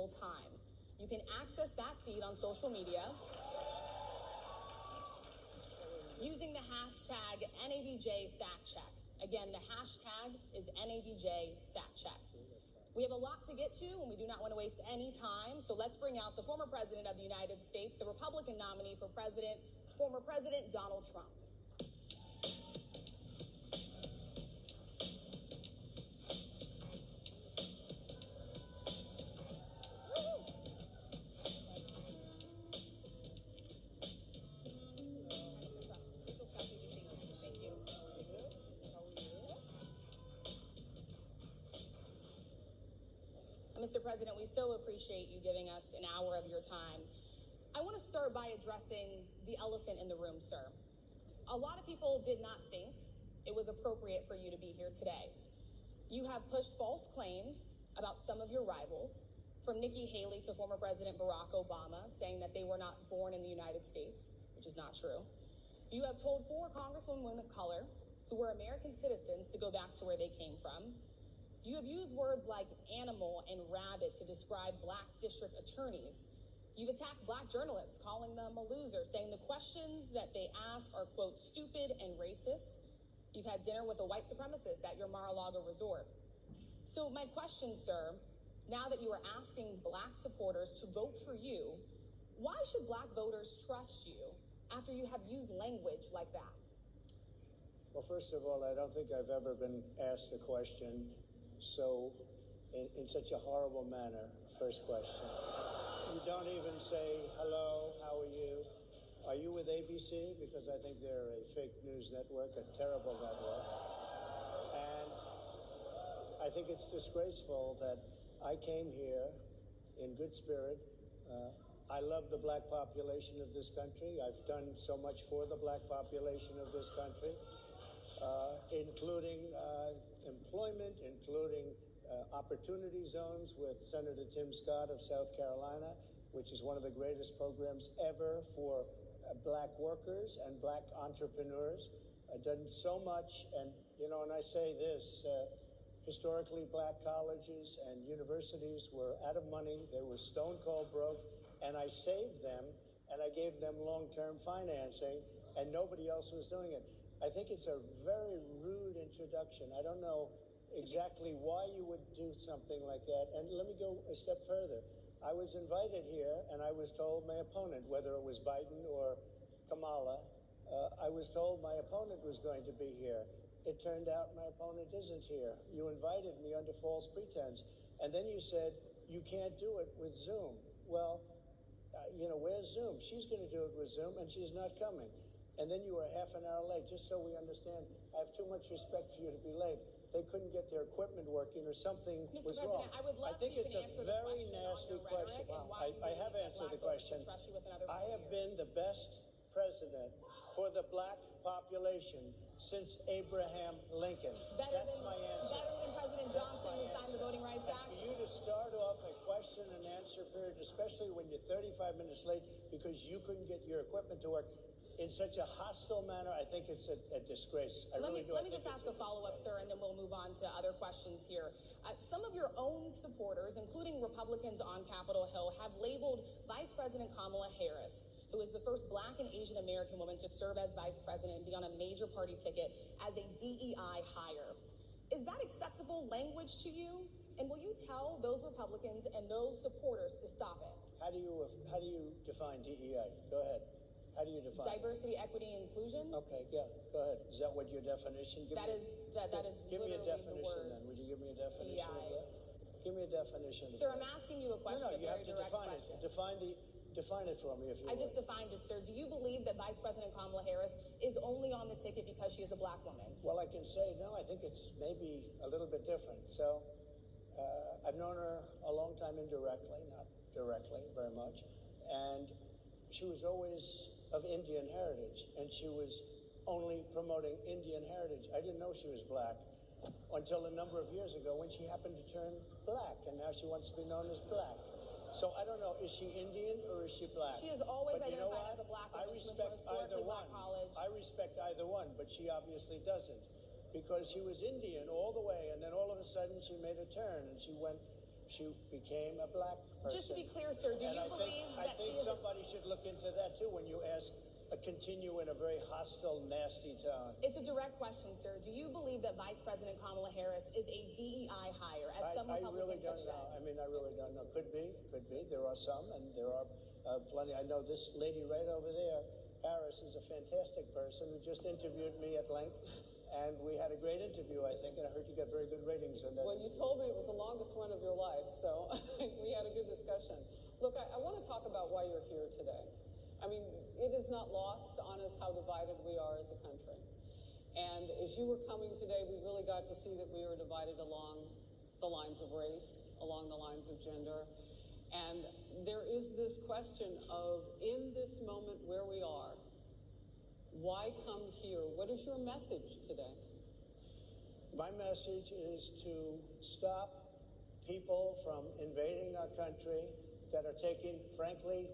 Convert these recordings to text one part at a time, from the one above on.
real time. You can access that feed on social media using the hashtag #NABJFactCheck. Again, the hashtag is #NABJFactCheck. We have a lot to get to, and we do not want to waste any time, so let's bring out the former president of the United States, the Republican nominee for president, former President Donald Trump. Mr. President, we so appreciate you giving us an hour of your time. I want to start by addressing the elephant in the room, sir. A lot of people did not think it was appropriate for you to be here today. You have pushed false claims about some of your rivals, from Nikki Haley to former President Barack Obama, saying that they were not born in the United States, which is not true. You have told 4 congresswomen of color who were American citizens to go back to where they came from. You have used words like animal and rabbit to describe black district attorneys. You've attacked black journalists, calling them a loser, saying the questions that they ask are, quote, stupid and racist. You've had dinner with a white supremacist at your Mar-a-Lago resort. So my question, sir, now that you are asking black supporters to vote for you, why should black voters trust you after you have used language like that? Well, first of all, I don't think I've ever been asked a question in such a horrible manner. First question. You don't even say, hello, how are you? Are you with ABC? Because I think they're a fake news network, a terrible network. And I think it's disgraceful that I came here in good spirit. I love the black population of this country. I've done so much for the black population of this country, including employment, including opportunity zones with Senator Tim Scott of South Carolina, which is one of the greatest programs ever for black workers and black entrepreneurs. I've done so much, and, and I say this, historically black colleges and universities were out of money. They were stone cold broke, and I saved them, and I gave them long-term financing, and nobody else was doing it. I think it's a very rude introduction. I don't know exactly why you would do something like that. And let me go a step further. I was invited here, and I was told my opponent, whether it was Biden or Kamala, I was told my opponent was going to be here. It turned out my opponent isn't here. You invited me under false pretense. And then you said, you can't do it with Zoom. Well, where's Zoom? She's going to do it with Zoom, and she's not coming. And then you were half an hour late, just so we understand. I have too much respect for you to be late. They couldn't get their equipment working or something was wrong. Mr. President, I would love if you can answer the question question. I think it's a very nasty question. I have answered the question. I have been the best president for the black population since Abraham Lincoln. That's my answer. Better than President Johnson, who signed the Voting Rights Act? For you to start off a question and answer period, especially when you're 35 minutes late because you couldn't get your equipment to work, in such a hostile manner, I think it's a disgrace. Let me just ask a follow-up, sir, and then we'll move on to other questions here. Some of your own supporters, including Republicans on Capitol Hill, have labeled Vice President Kamala Harris, who is the first black and Asian American woman to serve as vice president and be on a major party ticket, as a DEI hire. Is that acceptable language to you? And will you tell those Republicans and those supporters to stop it? How do you define DEI? Go ahead. How do you define diversity, equity, and inclusion? Okay, yeah, go ahead. Is that what your definition? That is give me a definition the words. then. Would you give me a definition of that? Give me a definition. Sir, I'm asking you a question. No, you have to define it. Define it for me if you I just defined it, sir. Do you believe that Vice President Kamala Harris is only on the ticket because she is a black woman? Well, I can say no. I think it's maybe a little bit different. So I've known her a long time indirectly, not directly very much, and she was always of Indian heritage, and she was only promoting Indian heritage. I didn't know she was black until a number of years ago when she happened to turn black, and now she wants to be known as black. So I don't know, is she Indian or is she black? She is always identified as a black woman. She went to a historically black college. I respect either one, but she obviously doesn't, because she was Indian all the way, and then all of a sudden she made a turn, and she went she became a black person. Just to be clear, sir, do you believe I that think she is somebody should look into that too when you ask continue in a very hostile, nasty tone. It's a direct question, sir. Do you believe that Vice President Kamala Harris is a DEI hire, as some I Republicans really don't have said? know. I mean, I really don't know. Could be. There are some, and there are plenty. I know this lady right over there, Harris, is a fantastic person who just interviewed me at length. And we had a great interview, I think, and I heard you got very good ratings on that. Well, you told me it was the longest one of your life, so we had a good discussion. Look, I want to talk about why you're here today. I mean, it is not lost on us how divided we are as a country. And as you were coming today, we really got to see that we were divided along the lines of race, along the lines of gender. And there is this question of, in this moment where we are, why come here? What is your message today? My message is to stop people from invading our country that are taking, frankly,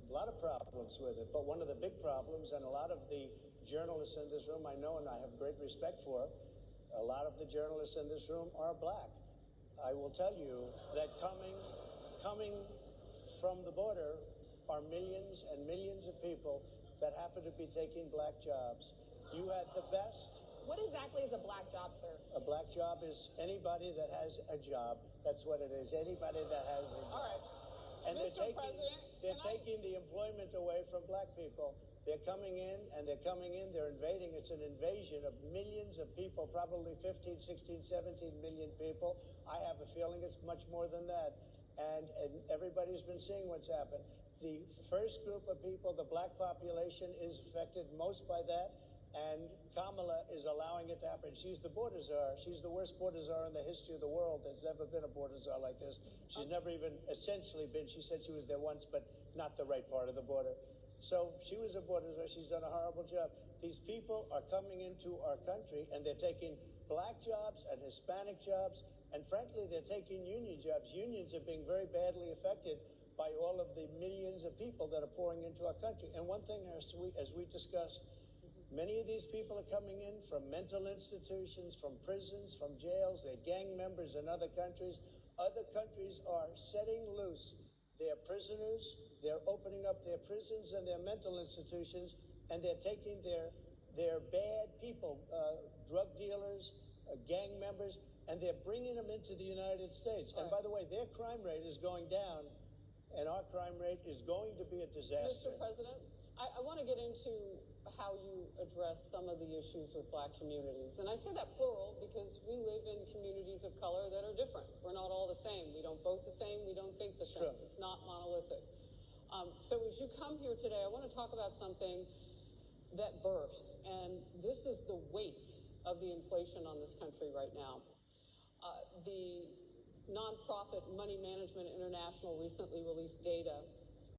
a lot of problems with it. But one of the big problems, and a lot of the journalists in this room I know and I have great respect for, a lot of the journalists in this room are black. I will tell you that coming from the border are millions and millions of people that happen to be taking black jobs. You had the best. What exactly is a black job, sir? A black job is anybody that has a job. That's what it is. Anybody that has a job. All right. And Mr. they're taking the employment away from black people. They're coming in, they're invading. It's an invasion of millions of people, probably 15, 16, 17 million people. I have a feeling it's much more than that. And everybody's been seeing what's happened. The first group of people, the black population, is affected most by that. And Kamala is allowing it to happen. She's the border czar. She's the worst border czar in the history of the world. There's never been a border czar like this. She's never even essentially been. She said she was there once, but not the right part of the border. So she was a border czar. She's done a horrible job. These people are coming into our country, and they're taking black jobs and Hispanic jobs, and frankly, they're taking union jobs. Unions are being very badly affected by all of the millions of people that are pouring into our country. And one thing, as we discussed, many of these people are coming in from mental institutions, from prisons, from jails. They're gang members in other countries. Other countries are setting loose their prisoners. They're opening up their prisons and their mental institutions, and they're taking their bad people, drug dealers, gang members, and they're bringing them into the United States. And by the way, their crime rate is going down, and our crime rate is going to be a disaster. Mr. President, I want to get into how you address some of the issues with black communities. And I say that plural because we live in communities of color that are different. We're not all the same. We don't vote the same. We don't think the same. Sure. It's not monolithic. So as you come here today, I want to talk about something that bursts. And this is the weight of the inflation on this country right now. The nonprofit Money Management International recently released data